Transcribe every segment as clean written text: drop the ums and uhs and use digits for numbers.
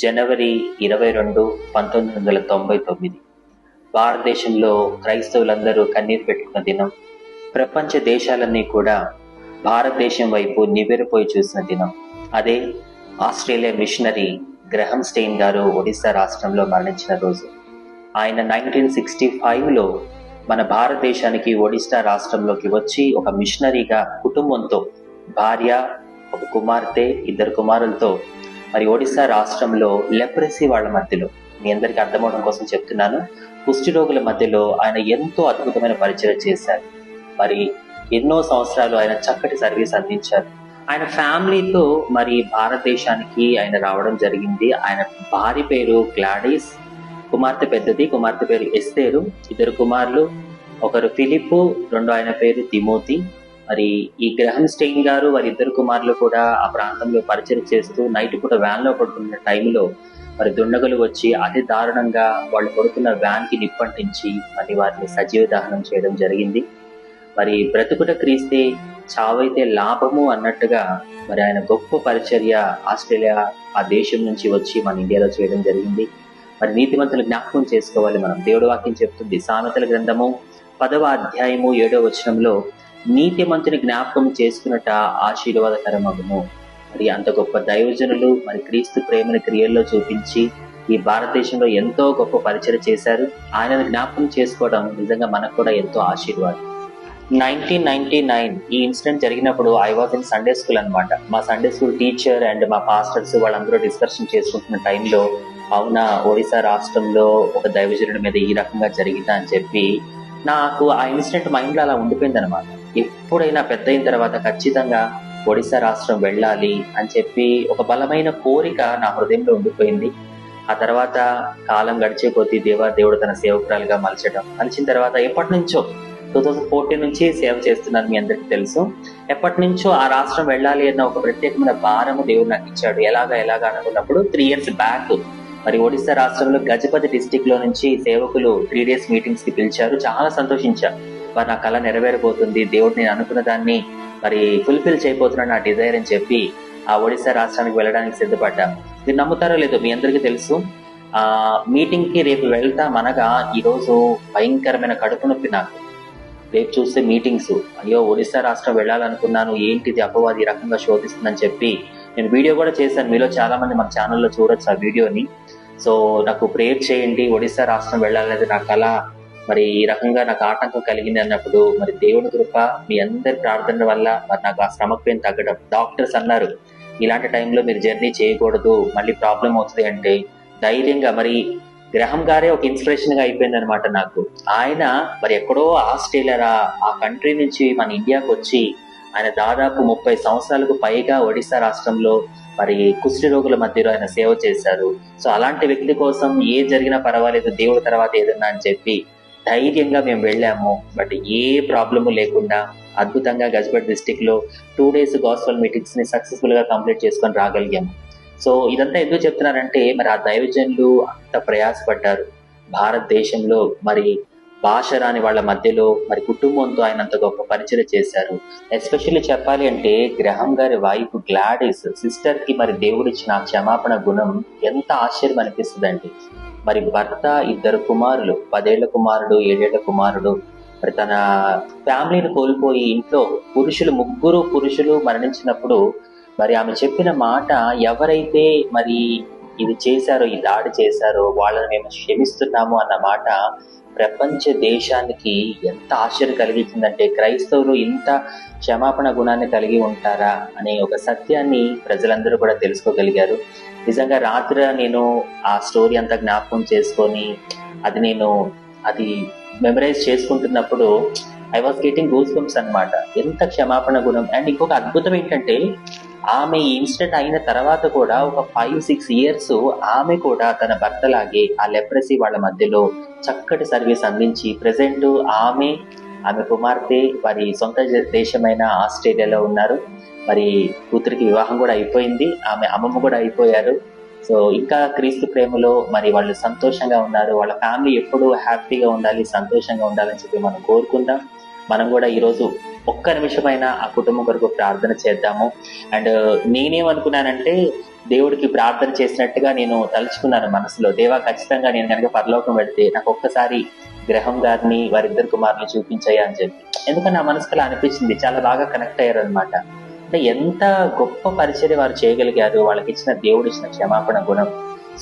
జనవరి 22, 1999. భారతదేశంలో క్రైస్తవులందరూ కన్నీరు పెట్టుకున్న దినం. ప్రపంచ దేశాలన్నీ కూడా భారతదేశం వైపు నివ్వెరపోయి చూసిన దినం. అదే ఆస్ట్రేలియా మిషనరీ గ్రహం స్టెయిన్ గారు ఒడిశా రాష్ట్రంలో మరణించిన రోజు. ఆయన 1965లో మన భారతదేశానికి ఒడిశా రాష్ట్రంలోకి వచ్చి ఒక మిషనరీగా కుటుంబంతో, భార్య, ఒక కుమార్తె, 2 కుమారులతో మరి ఒడిశా రాష్ట్రంలో లెప్రసీ వాళ్ళ మధ్యలో, మీ అందరికీ అర్థమవడం కోసం చెప్తున్నాను, కుష్టి రోగుల మధ్యలో ఆయన ఎంతో అద్భుతమైన పరిచయం చేశారు. మరి ఎన్నో సంవత్సరాలు ఆయన చక్కటి సర్వీస్ అందించారు. ఆయన ఫ్యామిలీతో మరి భారతదేశానికి ఆయన రావడం జరిగింది. ఆయన భార్య పేరు గ్లాడిస్, కుమార్తె పెద్దది, కుమార్తె పేరు ఎస్తేరు, 2 కుమారులు, ఒకరు ఫిలిప్పు, ఆయన పేరు తిమోతి. మరి ఈ గ్రహం స్టెయిన్ గారు వారి 2 కుమారులు కూడా ఆ ప్రాంతంలో పరిచయం చేస్తూ నైట్ పూట వ్యాన్ లో పడుతున్న టైంలో మరి దుండగులు వచ్చి అతి దారుణంగా వాళ్ళు పడుతున్న వ్యాన్ కి నిప్పంటించి మరి వారిని సజీవ దహనం చేయడం జరిగింది. మరి బ్రతుకుట క్రీస్తే చావైతే లాభము అన్నట్టుగా మరి ఆయన గొప్ప పరిచర్య ఆస్ట్రేలియా ఆ దేశం నుంచి వచ్చి మన ఇండియాలో చేయడం జరిగింది. మరి నీతిమంతులు జ్ఞాపకం చేసుకోవాలి. మనం దేవుడి వాక్యం చెప్తుంది, సామెతల గ్రంథము 10వ అధ్యాయము 7వ వచనంలో, నీతిమంతుని జ్ఞాపకం చేసుకున్నట ఆశీర్వాదకరమగును. మరి అంత గొప్ప దైవజనులు మరి క్రీస్తు ప్రేమని క్రియల్లో చూపించి ఈ భారతదేశంలో ఎంతో గొప్ప పరిచయం చేశారు. ఆయనను జ్ఞాపకం చేసుకోవడం నిజంగా మనకు కూడా ఎంతో ఆశీర్వాదం. 1999 ఈ ఇన్సిడెంట్ జరిగినప్పుడు I was in Sunday school అనమాట. మా సండే స్కూల్ టీచర్ అండ్ మా పాస్టర్స్ వాళ్ళందరూ డిస్కషన్ చేసుకుంటున్న టైంలో, అవునా ఒడిశా రాష్ట్రంలో ఒక దైవజనుడి మీద ఈ రకంగా జరిగిందా అని చెప్పి నాకు ఆ ఇన్సిడెంట్ మైండ్ లో అలా ఉండిపోయింది అనమాట. ఎప్పుడైనా పెద్ద అయిన తర్వాత ఖచ్చితంగా ఒడిశా రాష్ట్రం వెళ్ళాలి అని చెప్పి ఒక బలమైన కోరిక నా హృదయంలో ఉండిపోయింది. ఆ తర్వాత కాలం గడిచే కొద్దీ దేవుడు తన సేవకురాలుగా మలిచిన తర్వాత ఎప్పటి నుంచో 2014 నుంచి సేవ చేస్తున్నాను, మీ అందరికీ తెలుసు. ఎప్పటి నుంచో ఆ రాష్ట్రం వెళ్ళాలి అన్న ఒక ప్రత్యేకమైన భారము దేవుడు నాకు ఇచ్చాడు. ఎలాగా అనుకున్నప్పుడు 3 years బ్యాక్ మరి ఒడిశా రాష్ట్రంలో గజపతి డిస్టిక్ లో నుంచి సేవకులు 3 days మీటింగ్స్ కి పిలిచారు. చాలా సంతోషించారు. మరి నా కళ నెరవేరబోతుంది, దేవుడు నేను అనుకున్న దాన్ని మరి ఫుల్ఫిల్ చేయబోతున్నాను, నా డిజైర్ అని చెప్పి ఆ ఒడిశా రాష్ట్రానికి వెళ్ళడానికి సిద్ధపడ్డాను. మీరు నమ్ముతారో లేదో, మీ అందరికీ తెలుసు, ఆ మీటింగ్ కి రేపు వెళ్తామనగా ఈరోజు భయంకరమైన కడుపు నొప్పి నాకు. రేపు చూస్తే మీటింగ్స్, అయ్యో ఒడిశా రాష్ట్రం వెళ్ళాలనుకున్నాను, ఏంటిది అపవాది ఈ రకంగా శోధిస్తుందని చెప్పి నేను వీడియో కూడా చేశాను. మీలో చాలా మంది మన ఛానల్లో చూడొచ్చు ఆ వీడియోని. సో నాకు ప్రేయర్ చేయండి, ఒడిశా రాష్ట్రం వెళ్ళాలనేది నా కళ, మరి ఈ రకంగా నాకు ఆటంకం కలిగింది అన్నప్పుడు మరి దేవుని కృప, మీ అందరి ప్రార్థన వల్ల మరి నాకు ఆ స్టమక్ పెయిన్ తగ్గడం. డాక్టర్స్ అన్నారు ఇలాంటి టైంలో మీరు జర్నీ చేయకూడదు, మళ్ళీ ప్రాబ్లం అవుతుంది అంటే ధైర్యంగా మరి గ్రహం గారే ఒక ఇన్స్పిరేషన్ గా అయిపోయింది అనమాట నాకు. ఆయన మరి ఎక్కడో ఆస్ట్రేలియా ఆ కంట్రీ నుంచి మన ఇండియాకు వచ్చి ఆయన దాదాపు 30 సంవత్సరాలకు పైగా ఒడిశా రాష్ట్రంలో మరి కుష్టి రోగుల మధ్యలో ఆయన సేవ చేశారు. సో అలాంటి వ్యక్తి కోసం ఏ జరిగినా పర్వాలేదు, దేవుడి తర్వాత ఏదన్నా అని చెప్పి ధైర్యంగా మేము వెళ్ళాము. బట్ ఏ ప్రాబ్లము లేకుండా అద్భుతంగా గజపతి డిస్టిక్ లో 2 days గాస్పెల్ మీటింగ్స్ ని సక్సెస్ఫుల్ గా కంప్లీట్ చేసుకొని రాగలిగాము. సో ఇదంతా ఎందుకు చెప్తున్నారంటే మరి ఆ దైవజనులు అంత ప్రయాసపడ్డారు. భారతదేశంలో మరి భాష రాని వాళ్ళ మధ్యలో మరి కుటుంబంతో ఆయన అంత గొప్ప పరిచయం చేశారు. ఎస్పెషల్లీ చెప్పాలి అంటే గ్రహం గారి వైఫ్ గ్లాడిస్ సిస్టర్ కి మరి దేవుడిచ్చిన క్షమాపణ గుణం ఎంత ఆశ్చర్యం అనిపిస్తుందండి. మరి భర్త 2 కుమారులు, 10 ఏళ్ల కుమారుడు, 7 ఏళ్ల కుమారుడు, మరి తన ఫ్యామిలీని కోల్పోయి ఇంట్లో ముగ్గురు పురుషులు మరణించినప్పుడు మరి ఆమె చెప్పిన మాట, ఎవరైతే మరి ఇది చేశారో, ఈ దాడి చేశారో వాళ్ళని మేము క్షమిస్తున్నాము అన్న మాట ప్రపంచ దేశానికి ఎంత ఆశ్చర్యం కలిగించిందంటే, క్రైస్తవులు ఇంత క్షమాపణ గుణాన్ని కలిగి ఉంటారా అనే ఒక సత్యాన్ని ప్రజలందరూ కూడా తెలుసుకోగలిగారు. నిజంగా రాత్రి నేను ఆ స్టోరీ అంతా జ్ఞాపకం చేసుకొని అది మెమరైజ్ చేసుకుంటున్నప్పుడు I was getting goose bumps అనమాట. ఎంత క్షమాపణ గుణం. అండ్ ఇంకొక అద్భుతం ఏంటంటే, ఆమె ఈ ఇన్సిడెంట్ అయిన తర్వాత కూడా ఒక 5-6 years ఆమె కూడా తన భర్తలాగే ఆ లెప్రసీ వాళ్ళ మధ్యలో చక్కటి సర్వీస్ అందించి ప్రెసెంట్ ఆమె కుమార్తె వారి సొంత దేశమైన ఆస్ట్రేలియాలో ఉన్నారు. మరి కూతురికి వివాహం కూడా అయిపోయింది, ఆమె అమ్మమ్మ కూడా అయిపోయారు. సో ఇంకా క్రీస్తు ప్రేమలో మరి వాళ్ళు సంతోషంగా ఉన్నారు. వాళ్ళ ఫ్యామిలీ ఎప్పుడూ హ్యాపీగా ఉండాలి, సంతోషంగా ఉండాలని చెప్పి మనం కోరుకుందాం. మనం కూడా ఈరోజు ఒక్క నిమిషమైనా ఆ కుటుంబం కొరకు ప్రార్థన చేద్దాము. అండ్ నేనేమనుకున్నానంటే, దేవుడికి ప్రార్థన చేసినట్టుగా నేను తలుచుకున్నాను మనసులో, దేవా ఖచ్చితంగా నేను కనుక పరలోకం వెళితే నాకు ఒక్కసారి గ్రహం గారిని వారిద్దరు కుమారుని చూపించాయా అని చెప్పి. ఎందుకంటే నా మనసుకు అలా అనిపించింది, చాలా బాగా కనెక్ట్ అయ్యారు అనమాట. అంటే ఎంత గొప్ప పరిచర్య వారు చేయగలిగారు, వాళ్ళకి ఇచ్చిన దేవుడు ఇచ్చిన క్షమాపణ గుణం.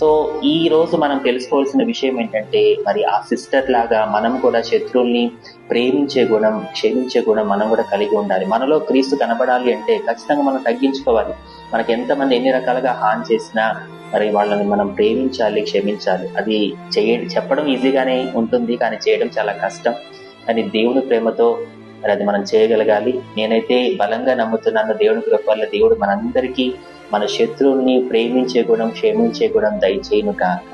సో ఈ రోజు మనం తెలుసుకోవాల్సిన విషయం ఏంటంటే, మరి ఆ సిస్టర్ లాగా మనం కూడా శత్రువుల్ని ప్రేమించే గుణం, క్షమించే గుణం మనం కూడా కలిగి ఉండాలి. మనలో క్రీస్తు కనబడాలి అంటే ఖచ్చితంగా మనం తగ్గించుకోవాలి. మనకి ఎంతమంది ఎన్ని రకాలుగా హాని చేసినా మరి వాళ్ళని మనం ప్రేమించాలి, క్షమించాలి. అది చెప్పడం ఈజీగానే ఉంటుంది, కానీ చేయడం చాలా కష్టం. కానీ దేవుని ప్రేమతో మరి అది మనం చేయగలగాలి. నేనైతే బలంగా నమ్ముతున్నాను, దేవుని కృప వల్ల దేవుడు మనందరికీ మన శత్రువుల్ని ప్రేమించే గుణం, క్షమించే గుణం దయచేయును గాక.